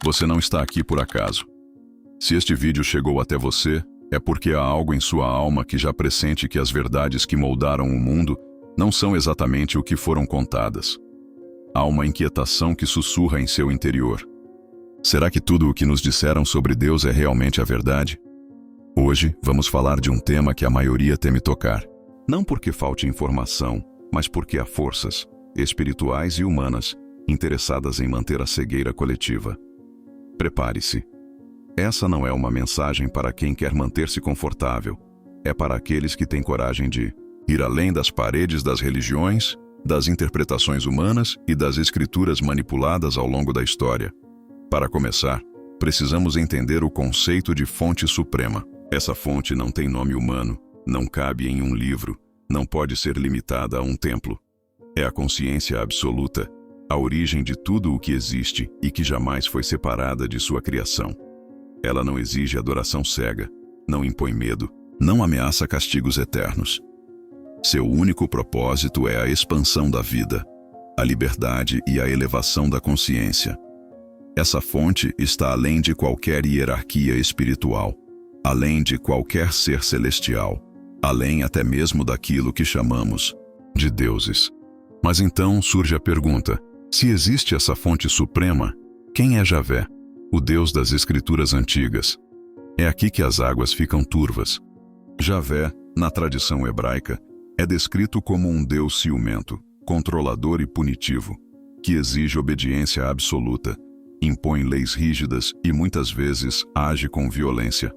Você não está aqui por acaso. Se este vídeo chegou até você, é porque há algo em sua alma que já pressente que as verdades que moldaram o mundo não são exatamente o que foram contadas. Há uma inquietação que sussurra em seu interior. Será que tudo o que nos disseram sobre Deus é realmente a verdade? Hoje, vamos falar de um tema que a maioria teme tocar. Não porque falte informação, mas porque há forças, espirituais e humanas, interessadas em manter a cegueira coletiva. Prepare-se. Essa não é uma mensagem para quem quer manter-se confortável. É para aqueles que têm coragem de ir além das paredes das religiões, das interpretações humanas e das escrituras manipuladas ao longo da história. Para começar, precisamos entender o conceito de fonte suprema. Essa fonte não tem nome humano, não cabe em um livro, não pode ser limitada a um templo. É a consciência absoluta, a origem de tudo o que existe e que jamais foi separada de sua criação. Ela não exige adoração cega, não impõe medo, não ameaça castigos eternos. Seu único propósito é a expansão da vida, a liberdade e a elevação da consciência. Essa fonte está além de qualquer hierarquia espiritual, além de qualquer ser celestial, além até mesmo daquilo que chamamos de deuses. Mas então surge a pergunta: se existe essa fonte suprema, quem é Javé, o Deus das Escrituras antigas? É aqui que as águas ficam turvas. Javé, na tradição hebraica, é descrito como um Deus ciumento, controlador e punitivo, que exige obediência absoluta, impõe leis rígidas e muitas vezes age com violência.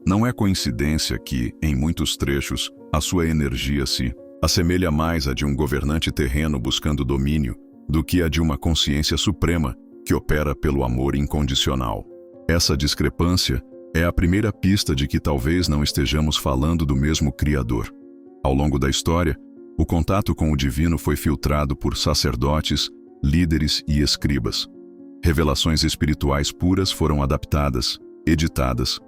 Não é coincidência que, em muitos trechos, a sua energia se assemelha mais à de um governante terreno buscando domínio do que a de uma consciência suprema que opera pelo amor incondicional. Essa discrepância é a primeira pista de que talvez não estejamos falando do mesmo Criador. Ao longo da história, o contato com o divino foi filtrado por sacerdotes, líderes e escribas. Revelações espirituais puras foram adaptadas, editadas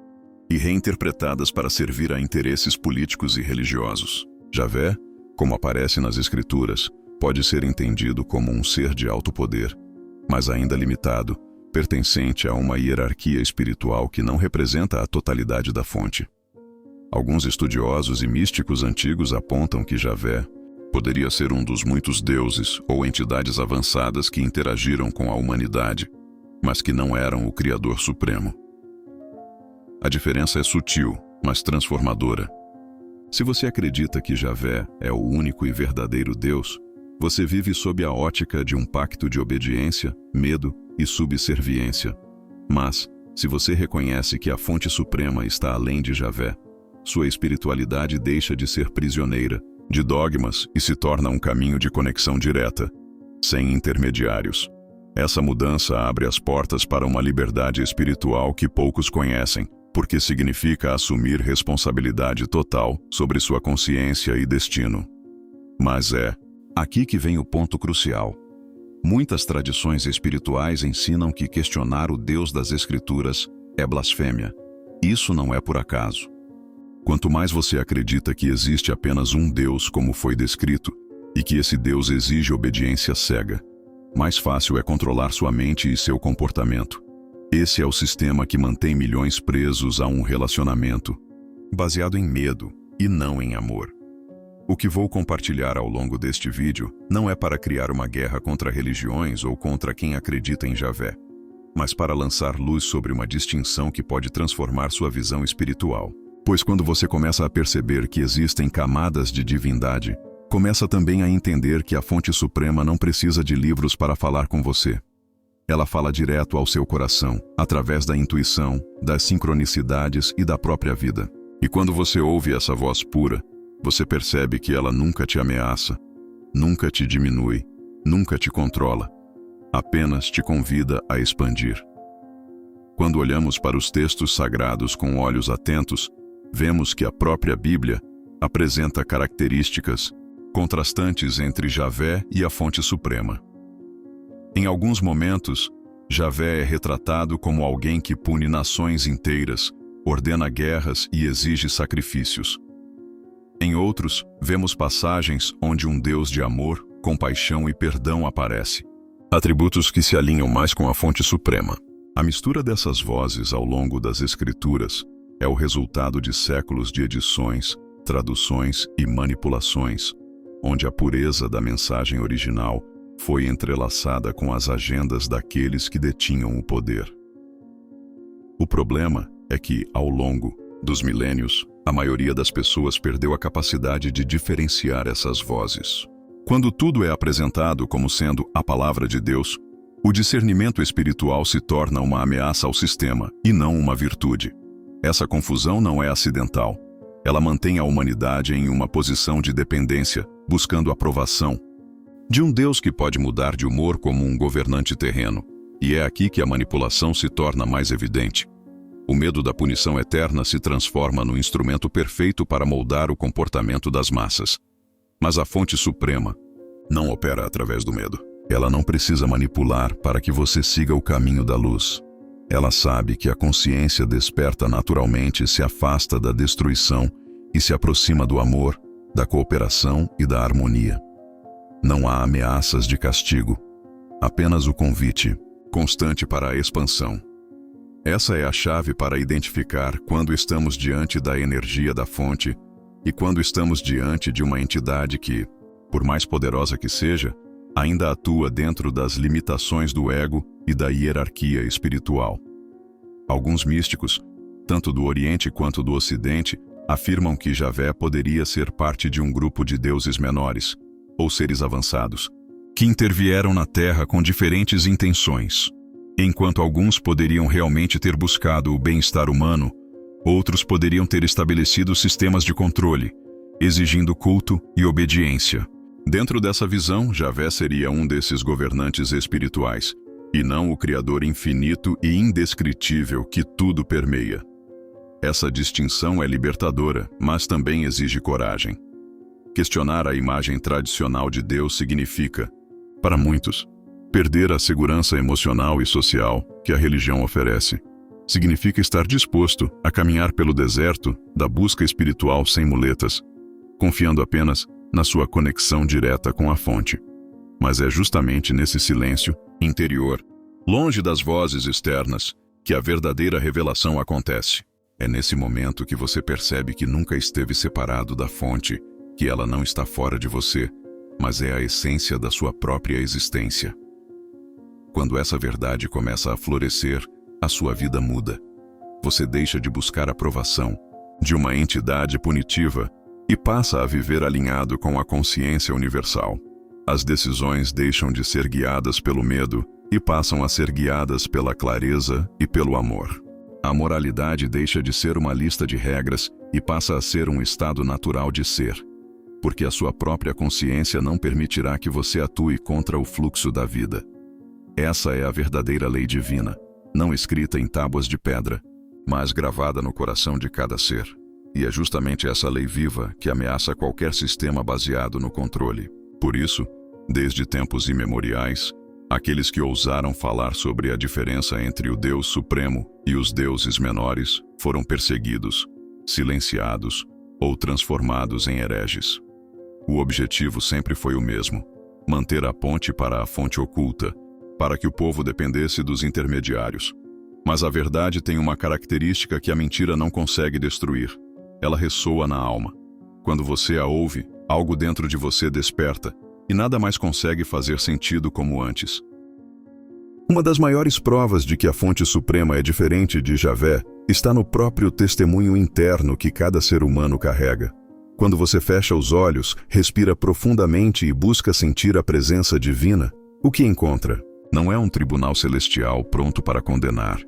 e reinterpretadas para servir a interesses políticos e religiosos. Javé, como aparece nas Escrituras, pode ser entendido como um ser de alto poder, mas ainda limitado, pertencente a uma hierarquia espiritual que não representa a totalidade da fonte. Alguns estudiosos e místicos antigos apontam que Javé poderia ser um dos muitos deuses ou entidades avançadas que interagiram com a humanidade, mas que não eram o Criador Supremo. A diferença é sutil, mas transformadora. Se você acredita que Javé é o único e verdadeiro Deus, você vive sob a ótica de um pacto de obediência, medo e subserviência. Mas, se você reconhece que a fonte suprema está além de Javé, sua espiritualidade deixa de ser prisioneira de dogmas e se torna um caminho de conexão direta, sem intermediários. Essa mudança abre as portas para uma liberdade espiritual que poucos conhecem, porque significa assumir responsabilidade total sobre sua consciência e destino. Mas é aqui que vem o ponto crucial. Muitas tradições espirituais ensinam que questionar o Deus das Escrituras é blasfêmia. Isso não é por acaso. Quanto mais você acredita que existe apenas um Deus como foi descrito, e que esse Deus exige obediência cega, mais fácil é controlar sua mente e seu comportamento. Esse é o sistema que mantém milhões presos a um relacionamento baseado em medo e não em amor. O que vou compartilhar ao longo deste vídeo não é para criar uma guerra contra religiões ou contra quem acredita em Javé, mas para lançar luz sobre uma distinção que pode transformar sua visão espiritual. Pois quando você começa a perceber que existem camadas de divindade, começa também a entender que a fonte suprema não precisa de livros para falar com você. Ela fala direto ao seu coração, através da intuição, das sincronicidades e da própria vida. E quando você ouve essa voz pura, você percebe que ela nunca te ameaça, nunca te diminui, nunca te controla. Apenas te convida a expandir. Quando olhamos para os textos sagrados com olhos atentos, vemos que a própria Bíblia apresenta características contrastantes entre Javé e a fonte suprema. Em alguns momentos, Javé é retratado como alguém que pune nações inteiras, ordena guerras e exige sacrifícios. Em outros, vemos passagens onde um Deus de amor, compaixão e perdão aparece, atributos que se alinham mais com a fonte suprema. A mistura dessas vozes ao longo das Escrituras é o resultado de séculos de edições, traduções e manipulações, onde a pureza da mensagem original foi entrelaçada com as agendas daqueles que detinham o poder. O problema é que, ao longo dos milênios, a maioria das pessoas perdeu a capacidade de diferenciar essas vozes. Quando tudo é apresentado como sendo a palavra de Deus, o discernimento espiritual se torna uma ameaça ao sistema e não uma virtude. Essa confusão não é acidental. Ela mantém a humanidade em uma posição de dependência, buscando aprovação de um Deus que pode mudar de humor como um governante terreno. E é aqui que a manipulação se torna mais evidente. O medo da punição eterna se transforma no instrumento perfeito para moldar o comportamento das massas. Mas a fonte suprema não opera através do medo. Ela não precisa manipular para que você siga o caminho da luz. Ela sabe que a consciência desperta naturalmente se afasta da destruição e se aproxima do amor, da cooperação e da harmonia. Não há ameaças de castigo, apenas o convite constante para a expansão. Essa é a chave para identificar quando estamos diante da energia da fonte e quando estamos diante de uma entidade que, por mais poderosa que seja, ainda atua dentro das limitações do ego e da hierarquia espiritual. Alguns místicos, tanto do Oriente quanto do Ocidente, afirmam que Javé poderia ser parte de um grupo de deuses menores, ou seres avançados, que intervieram na Terra com diferentes intenções. Enquanto alguns poderiam realmente ter buscado o bem-estar humano, outros poderiam ter estabelecido sistemas de controle, exigindo culto e obediência. Dentro dessa visão, Javé seria um desses governantes espirituais, e não o Criador infinito e indescritível que tudo permeia. Essa distinção é libertadora, mas também exige coragem. Questionar a imagem tradicional de Deus significa, para muitos, perder a segurança emocional e social que a religião oferece. Significa estar disposto a caminhar pelo deserto da busca espiritual sem muletas, confiando apenas na sua conexão direta com a fonte. Mas é justamente nesse silêncio interior, longe das vozes externas, que a verdadeira revelação acontece. É nesse momento que você percebe que nunca esteve separado da fonte, que ela não está fora de você, mas é a essência da sua própria existência. Quando essa verdade começa a florescer, a sua vida muda. Você deixa de buscar aprovação de uma entidade punitiva e passa a viver alinhado com a consciência universal. As decisões deixam de ser guiadas pelo medo e passam a ser guiadas pela clareza e pelo amor. A moralidade deixa de ser uma lista de regras e passa a ser um estado natural de ser, porque a sua própria consciência não permitirá que você atue contra o fluxo da vida. Essa é a verdadeira lei divina, não escrita em tábuas de pedra, mas gravada no coração de cada ser. E é justamente essa lei viva que ameaça qualquer sistema baseado no controle. Por isso, desde tempos imemoriais, aqueles que ousaram falar sobre a diferença entre o Deus Supremo e os deuses menores foram perseguidos, silenciados ou transformados em hereges. O objetivo sempre foi o mesmo: manter a ponte para a fonte oculta, para que o povo dependesse dos intermediários. Mas a verdade tem uma característica que a mentira não consegue destruir. Ela ressoa na alma. Quando você a ouve, algo dentro de você desperta, e nada mais consegue fazer sentido como antes. Uma das maiores provas de que a fonte suprema é diferente de Javé está no próprio testemunho interno que cada ser humano carrega. Quando você fecha os olhos, respira profundamente e busca sentir a presença divina, o que encontra não é um tribunal celestial pronto para condenar,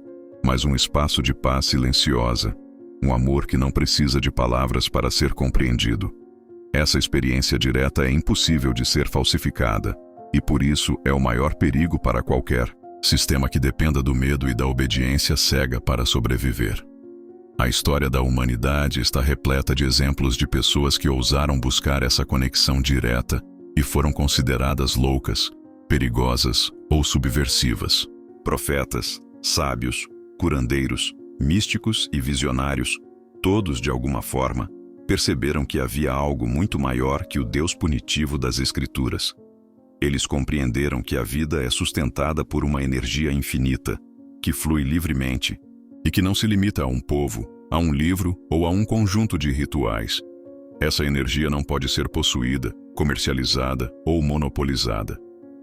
mas um espaço de paz silenciosa, um amor que não precisa de palavras para ser compreendido. Essa experiência direta é impossível de ser falsificada, e por isso é o maior perigo para qualquer sistema que dependa do medo e da obediência cega para sobreviver. A história da humanidade está repleta de exemplos de pessoas que ousaram buscar essa conexão direta e foram consideradas loucas, perigosas ou subversivas. Profetas, sábios, curandeiros, místicos e visionários, todos de alguma forma, perceberam que havia algo muito maior que o Deus punitivo das Escrituras. Eles compreenderam que a vida é sustentada por uma energia infinita, que flui livremente e que não se limita a um povo, a um livro ou a um conjunto de rituais. Essa energia não pode ser possuída, comercializada ou monopolizada.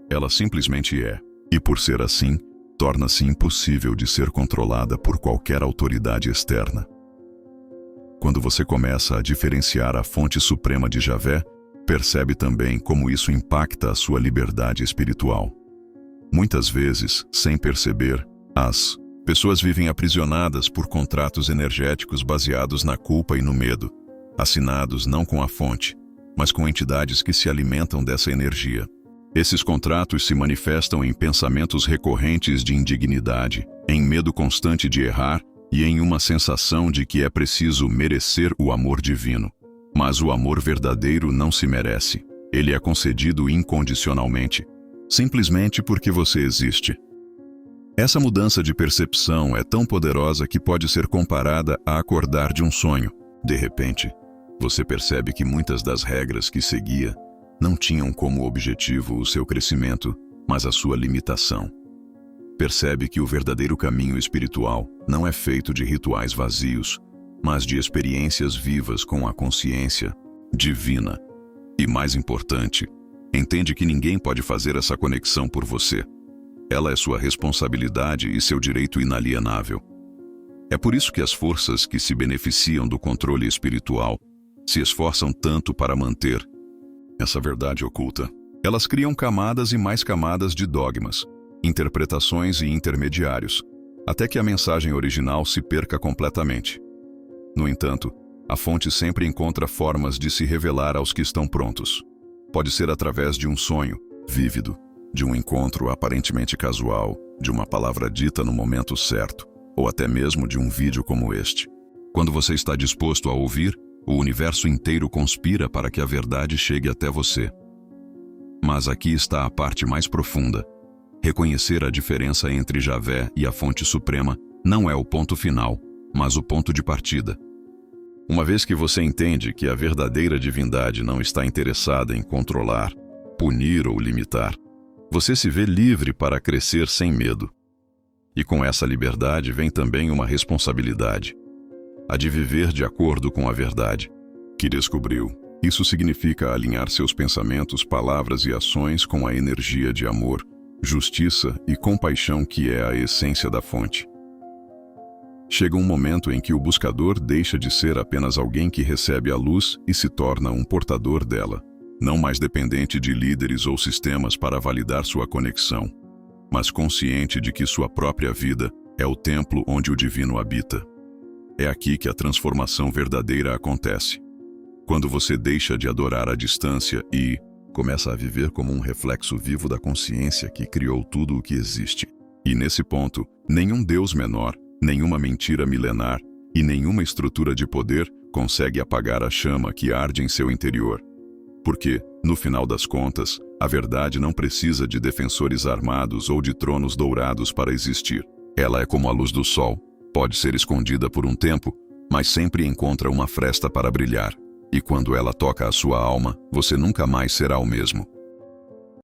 Ela simplesmente é, e por ser assim, torna-se impossível de ser controlada por qualquer autoridade externa. Quando você começa a diferenciar a fonte suprema de Javé, percebe também como isso impacta a sua liberdade espiritual. Muitas vezes, sem perceber, as pessoas vivem aprisionadas por contratos energéticos baseados na culpa e no medo, assinados não com a fonte, mas com entidades que se alimentam dessa energia. Esses contratos se manifestam em pensamentos recorrentes de indignidade, em medo constante de errar e em uma sensação de que é preciso merecer o amor divino. Mas o amor verdadeiro não se merece. Ele é concedido incondicionalmente, simplesmente porque você existe. Essa mudança de percepção é tão poderosa que pode ser comparada a acordar de um sonho. De repente, você percebe que muitas das regras que seguia não tinham como objetivo o seu crescimento, mas a sua limitação. Percebe que o verdadeiro caminho espiritual não é feito de rituais vazios, mas de experiências vivas com a consciência divina. E mais importante, entende que ninguém pode fazer essa conexão por você. Ela é sua responsabilidade e seu direito inalienável. É por isso que as forças que se beneficiam do controle espiritual se esforçam tanto para manter essa verdade oculta. Elas criam camadas e mais camadas de dogmas, interpretações e intermediários, até que a mensagem original se perca completamente. No entanto, a fonte sempre encontra formas de se revelar aos que estão prontos. Pode ser através de um sonho vívido, de um encontro aparentemente casual, de uma palavra dita no momento certo, ou até mesmo de um vídeo como este. Quando você está disposto a ouvir, o universo inteiro conspira para que a verdade chegue até você. Mas aqui está a parte mais profunda. Reconhecer a diferença entre Javé e a fonte suprema não é o ponto final, mas o ponto de partida. Uma vez que você entende que a verdadeira divindade não está interessada em controlar, punir ou limitar, você se vê livre para crescer sem medo. E com essa liberdade vem também uma responsabilidade, a de viver de acordo com a verdade que descobriu. Isso significa alinhar seus pensamentos, palavras e ações com a energia de amor, justiça e compaixão que é a essência da fonte. Chega um momento em que o buscador deixa de ser apenas alguém que recebe a luz e se torna um portador dela, não mais dependente de líderes ou sistemas para validar sua conexão, mas consciente de que sua própria vida é o templo onde o divino habita. É aqui que a transformação verdadeira acontece. Quando você deixa de adorar à distância e começa a viver como um reflexo vivo da consciência que criou tudo o que existe. E nesse ponto, nenhum Deus menor, nenhuma mentira milenar e nenhuma estrutura de poder consegue apagar a chama que arde em seu interior. Porque, no final das contas, a verdade não precisa de defensores armados ou de tronos dourados para existir. Ela é como a luz do sol. Pode ser escondida por um tempo, mas sempre encontra uma fresta para brilhar. E quando ela toca a sua alma, você nunca mais será o mesmo.